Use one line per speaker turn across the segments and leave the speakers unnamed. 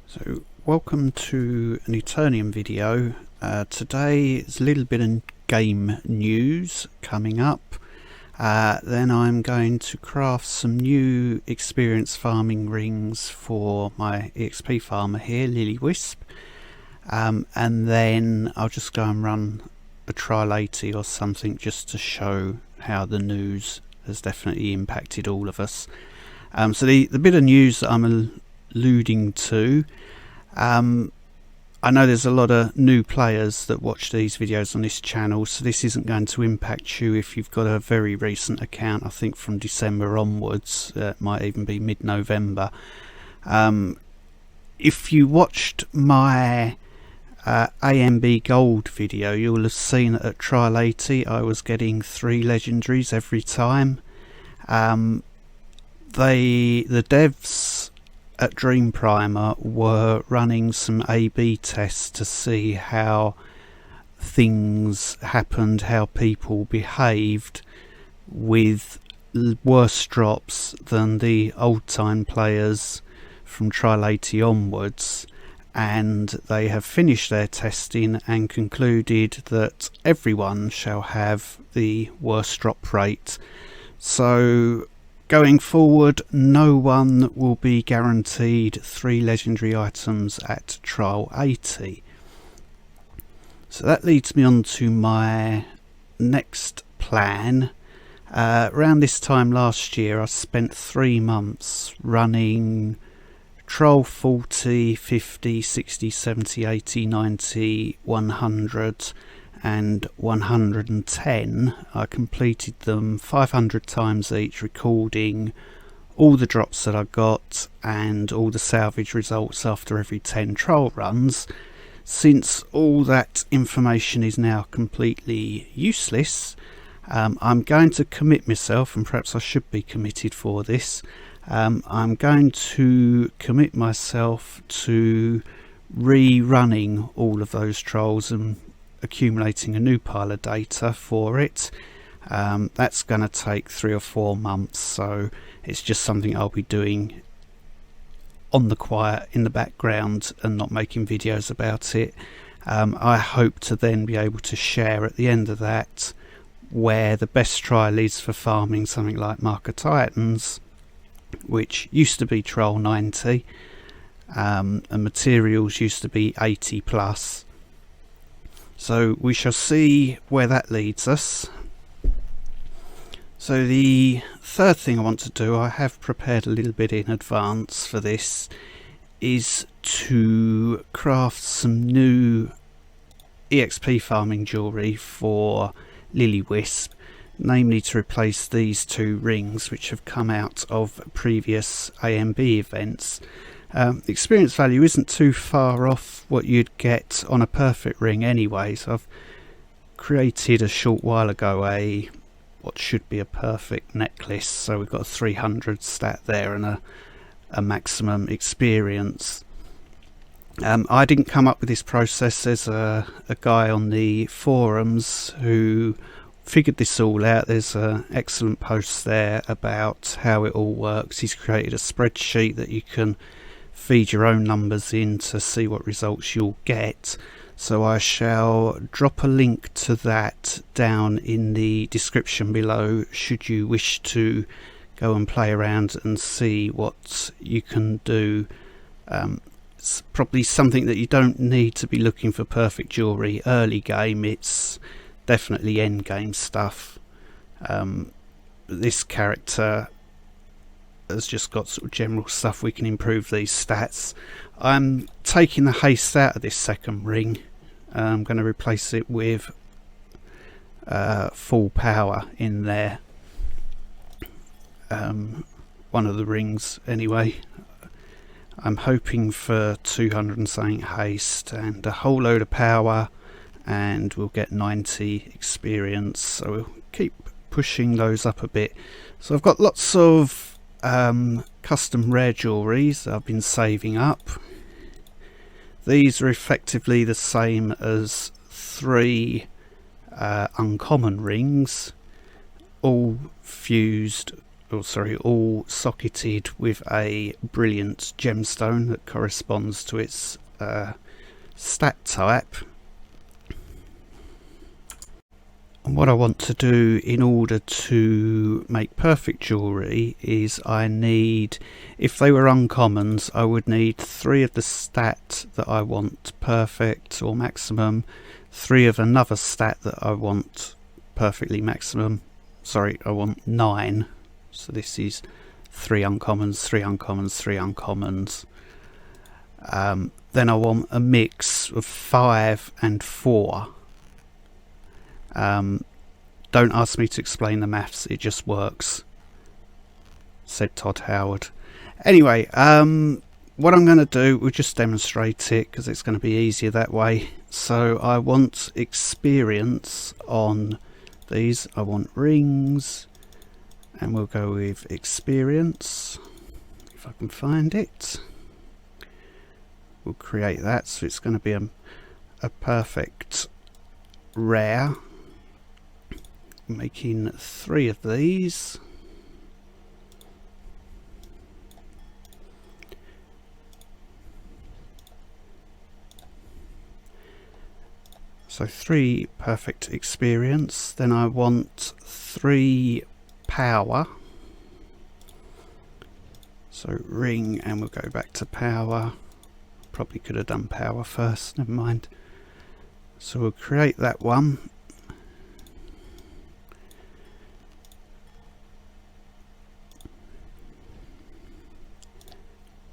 So welcome to an Eternium video. Today is a little bit of game news coming up. Then I'm going to craft some new experience farming rings for my EXP farmer here, Lily Wisp. And then I'll just go and run a trial 80 or something just to show how the news has definitely impacted all of us. So the bit of news that I'm alluding to, I know there's a lot of new players that watch these videos on this channel, so this isn't going to impact you if you've got a very recent account. I think from December onwards, it might even be mid-November. If you watched my AMB Gold video, you'll have seen that at Trial 80 I was getting 3 legendaries every time. The devs at Dream Primer were running some A/B tests to see how things happened, how people behaved with worse drops than the old time players from Trial 80 onwards, and they have finished their testing and concluded that everyone shall have the worst drop rate. So going forward, no one will be guaranteed 3 legendary items at Trial 80. So that leads me on to my next plan. Around this time last year, I spent 3 months running Trial 40, 50, 60, 70, 80, 90, 100 and 110. I completed them 500 times each, recording all the drops that I got and all the salvage results after every 10 trial runs. Since all that information is now completely useless, I'm going to commit myself, and perhaps I should be committed for this. I'm going to commit myself to rerunning all of those trials and accumulating a new pile of data for it. That's going to take 3 or 4 months, so it's just something I'll be doing on the quiet in the background and not making videos about it. I hope to then be able to share at the end of that where the best trial is for farming something like Mark of Titans, which used to be trial 90, and materials used to be 80 plus. So we shall see where that leads us. So the third thing I want to do, I have prepared a little bit in advance for this, is to craft some new EXP farming jewellery for Lily Wisp, namely to replace these 2 rings which have come out of previous AMB events. Experience value isn't too far off what you'd get on a perfect ring anyway, so I've created a short while ago what should be a perfect necklace, so we've got a 300 stat there and a maximum experience. I didn't come up with this process. There's a guy on the forums who figured this all out. There's an excellent post there about how it all works. He's created a spreadsheet that you can feed your own numbers in to see what results you'll get. So I shall drop a link to that down in the description below should you wish to go and play around and see what you can do. It's probably something that you don't need to be looking for perfect jewellery early game. It's definitely end game stuff. This character has just got sort of general stuff. We can improve these stats. I'm taking the haste out of this second ring. I'm going to replace it with full power in there. One of the rings anyway. I'm hoping for 200 and something haste and a whole load of power, and we'll get 90 experience, so we'll keep pushing those up a bit. So I've got lots of custom rare jewelleries I've been saving up. These are effectively the same as 3 uncommon rings, all fused all socketed with a brilliant gemstone that corresponds to its stat type. And what I want to do in order to make perfect jewellery is I need, if they were uncommons, I would need 3 of the stat that I want perfect or maximum, 3 of another stat that I want perfectly maximum. Sorry, I want 9. So this is 3 uncommons, 3 uncommons, 3 uncommons. Then I want a mix of 5 and 4. Don't ask me to explain the maths, it just works, said Todd Howard. Anyway, what I'm going to do, we'll just demonstrate it because it's going to be easier that way. So I want experience on these. I want rings, and we'll go with experience, if I can find it. We'll create that, so it's going to be a perfect rare. Making 3 of these. So 3 perfect experience. Then I want 3 power. So ring, and we'll go back to power. Probably could have done power first, never mind. So we'll create that one.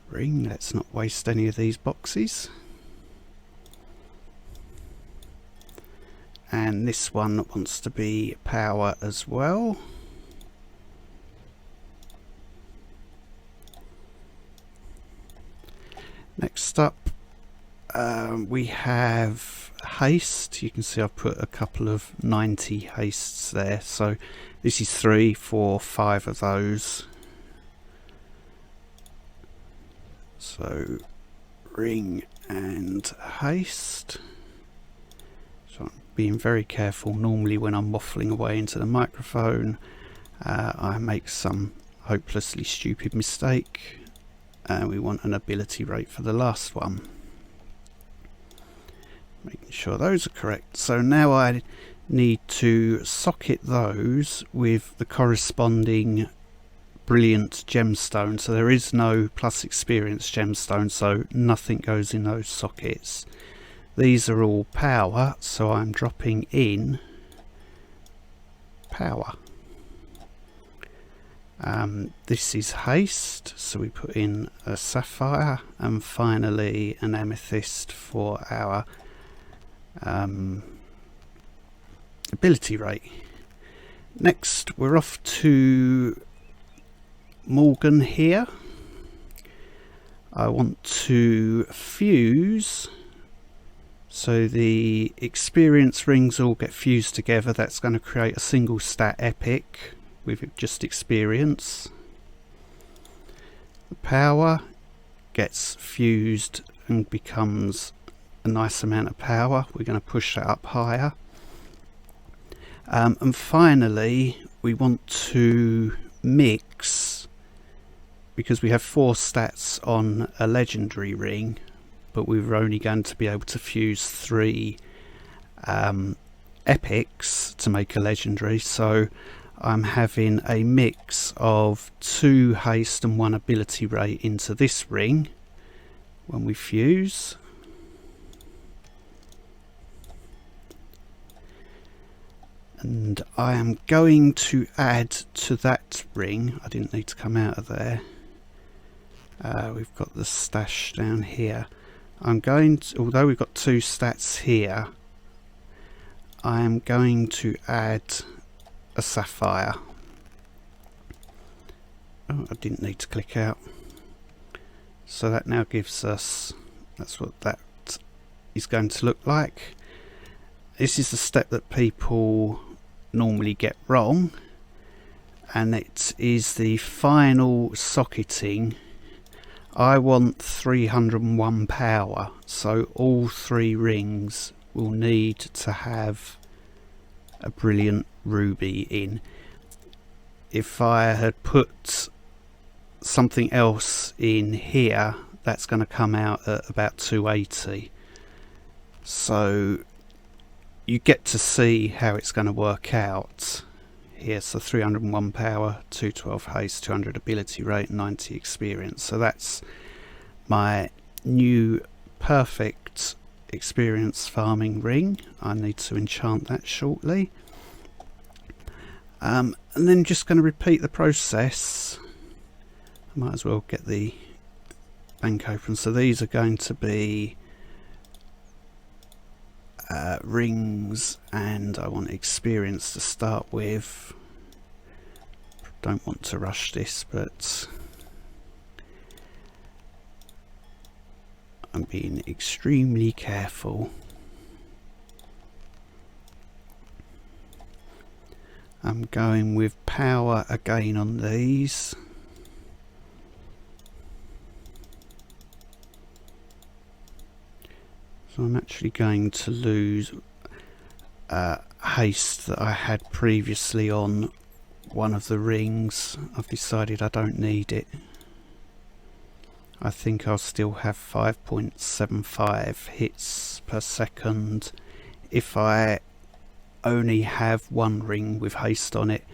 Ring, let's not waste any of these boxes. And this one wants to be power as well. Next up, we have haste. You can see I've put a couple of 90 hastes there. So this is 3, 4, 5 of those. So ring and haste. So I'm being very careful. Normally when I'm waffling away into the microphone, I make some hopelessly stupid mistake. And we want an ability rate for the last one. Making sure those are correct. So now I need to socket those with the corresponding brilliant gemstone. So there is no plus experience gemstone, so nothing goes in those sockets. These are all power, so I'm dropping in power. This is haste, so we put in a sapphire, and finally an amethyst for our ability rate. Next we're off to Morgan here. I want to fuse, so the experience rings all get fused together. That's going to create a single stat epic with just experience. The power gets fused and becomes a nice amount of power. We're going to push that up higher. And finally we want to mix, because we have 4 stats on a legendary ring, but we're only going to be able to fuse 3 epics to make a legendary. So I'm having a mix of 2 haste and 1 ability rate into this ring when we fuse. And I am going to add to that ring, I didn't need to come out of there, we've got the stash down here. I'm going to, although we've got 2 stats here, I am going to add a sapphire. Oh, I didn't need to click out. So that now gives us, that's what that is going to look like. This is the step that people normally get wrong, and it is the final socketing. I want 301 power, so all 3 rings will need to have a brilliant ruby in. if I had put something else in here, that's going to come out at about 280. So you get to see how it's going to work out. Here, so 301 power, 212 haste, 200 ability rate, 90 experience. So that's my new perfect experience farming ring. I need to enchant that shortly. And then just going to repeat the process. I might as well get the bank open. So these are going to be rings, and I want experience to start with. Don't want to rush this, but I'm being extremely careful. I'm going with power again on these. So I'm actually going to lose haste that I had previously on one of the rings. I've decided I don't need it. I think I'll still have 5.75 hits per second if I only have one ring with haste on it,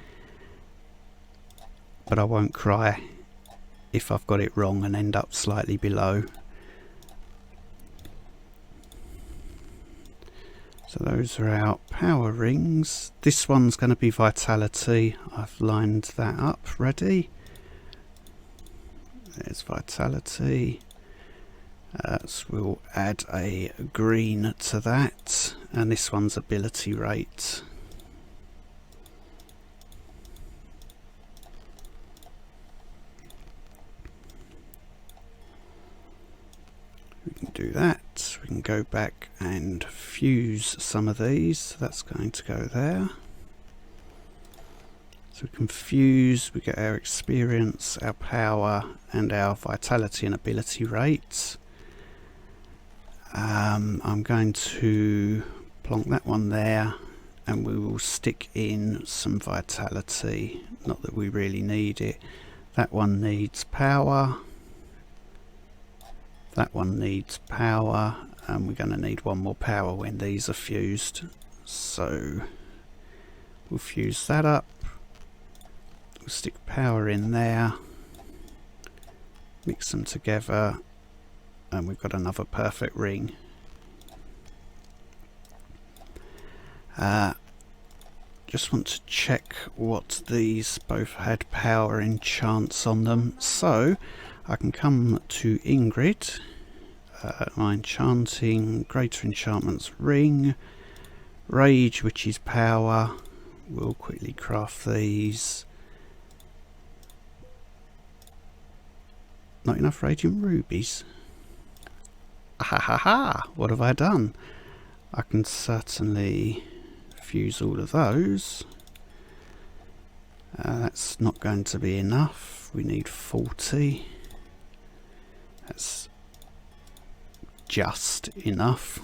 but I won't cry if I've got it wrong and end up slightly below. So those are our power rings. This one's going to be vitality. I've lined that up ready. There's vitality. So we'll add a green to that, and this one's ability rate. We can do that. We can go back and fuse some of these. So that's going to go there. So we can fuse, we get our experience, our power, and our vitality and ability rates. I'm going to plonk that one there, and we will stick in some vitality. Not that we really need it. That one needs power. That one needs power, and we're going to need one more power when these are fused. So we'll fuse that up. We'll stick power in there. Mix them together, and we've got another perfect ring. Just want to check what these both had power enchants on them. So I can come to Ingrid, my enchanting greater enchantments ring, rage, which is power. We'll quickly craft these. Not enough radiant rubies. Ha ha ha! What have I done? I can certainly fuse all of those. That's not going to be enough. We need 40. That's just enough.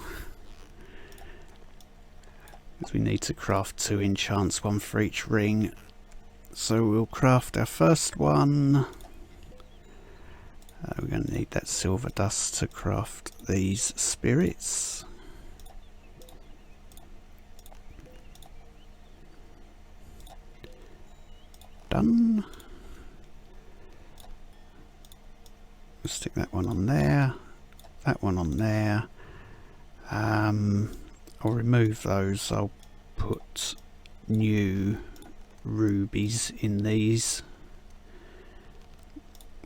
Because we need to craft 2 enchants, 1 for each ring. So we'll craft our first one. We're going to need that silver dust to craft these spirits. Done. We'll stick that one on there, that one on there. I'll remove those. I'll put new rubies in these.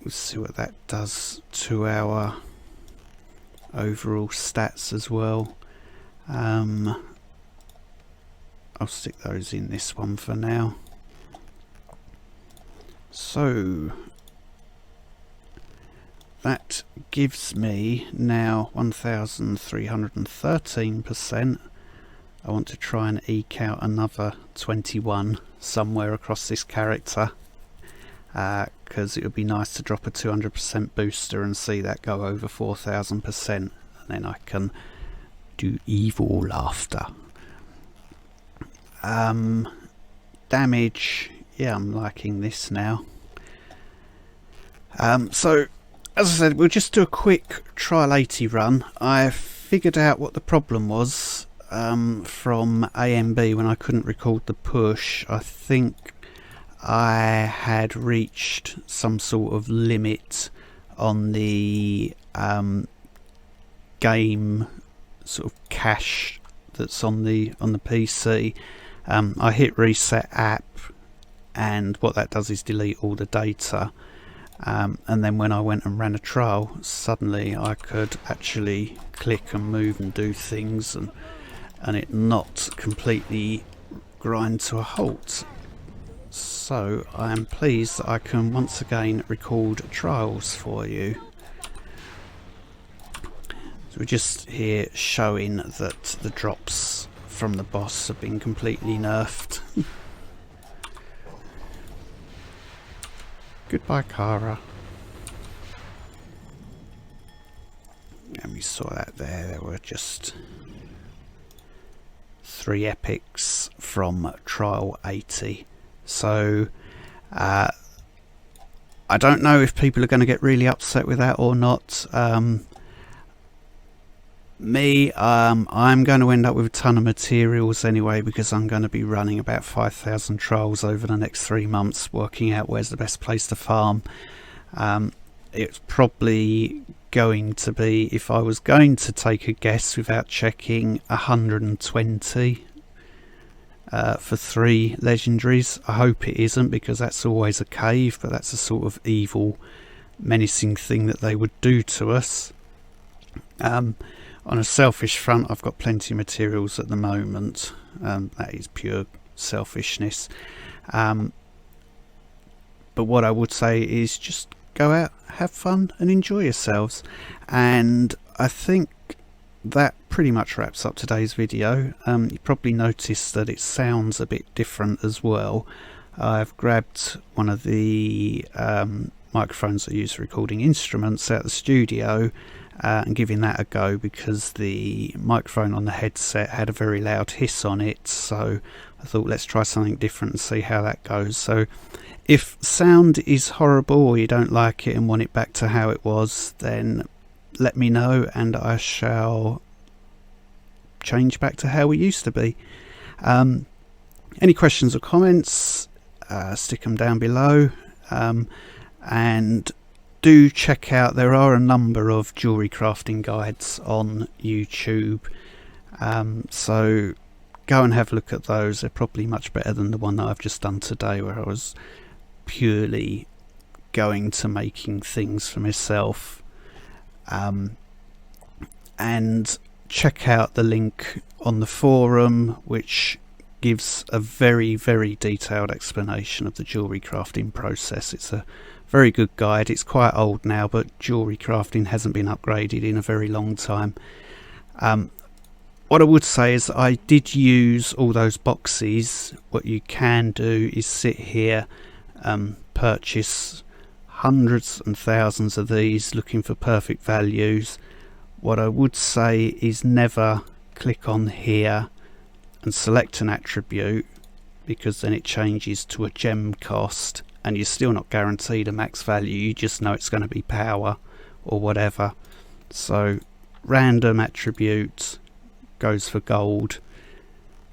We'll see what that does to our overall stats as well. I'll stick those in this one for now. So that gives me now 1,313%. I want to try and eke out another 21 somewhere across this character, because it would be nice to drop a 200% booster and see that go over 4,000%, and then I can do evil laughter. Damage, yeah, I'm liking this now. So as I said, we'll just do a quick trial 80 run. I figured out what the problem was from AMB when I couldn't record the push. I think I had reached some sort of limit on the game sort of cache that's on the PC. I hit reset app, and what that does is delete all the data. And then when I went and ran a trial, suddenly I could actually click and move and do things, and it not completely grind to a halt. So I am pleased that I can once again record trials for you. So we're just here showing that the drops from the boss have been completely nerfed. Goodbye, Kara. And we saw that there were just 3 epics from trial 80. So I don't know if people are going to get really upset with that or not. I'm going to end up with a ton of materials anyway, because I'm going to be running about 5,000 trials over the next 3 months, working out where's the best place to farm. It's probably going to be, if I was going to take a guess without checking, 120 for 3 legendaries. I hope it isn't, because that's always a cave, but that's a sort of evil, menacing thing that they would do to us. On a selfish front, I've got plenty of materials at the moment. That is pure selfishness. But what I would say is just go out, have fun and enjoy yourselves. And I think that pretty much wraps up today's video. You probably noticed that it sounds a bit different as well. I've grabbed one of the microphones I use for recording instruments out of the studio and giving that a go, because the microphone on the headset had a very loud hiss on it, so I thought let's try something different and see how that goes. So if sound is horrible or you don't like it and want it back to how it was, then let me know and I shall change back to how we used to be. Any questions or comments, stick them down below, and do check out, there are a number of jewellery crafting guides on YouTube, so go and have a look at those. They're probably much better than the one that I've just done today, where I was purely going to making things for myself. And check out the link on the forum, which gives a very, very detailed explanation of the jewellery crafting process. It's a very good guide. It's quite old now, but jewellery crafting hasn't been upgraded in a very long time. What I would say is I did use all those boxes. What you can do is sit here, purchase hundreds and thousands of these looking for perfect values. What I would say is never click on here and select an attribute, because then it changes to a gem cost and you're still not guaranteed a max value. You just know it's going to be power or whatever. So random attribute goes for gold.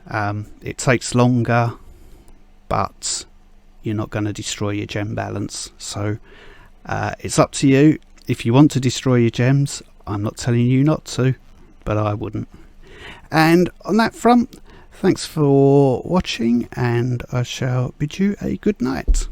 It takes longer, but you're not going to destroy your gem balance. So it's up to you. If you want to destroy your gems, I'm not telling you not to, but I wouldn't. And on that front, thanks for watching, and I shall bid you a good night.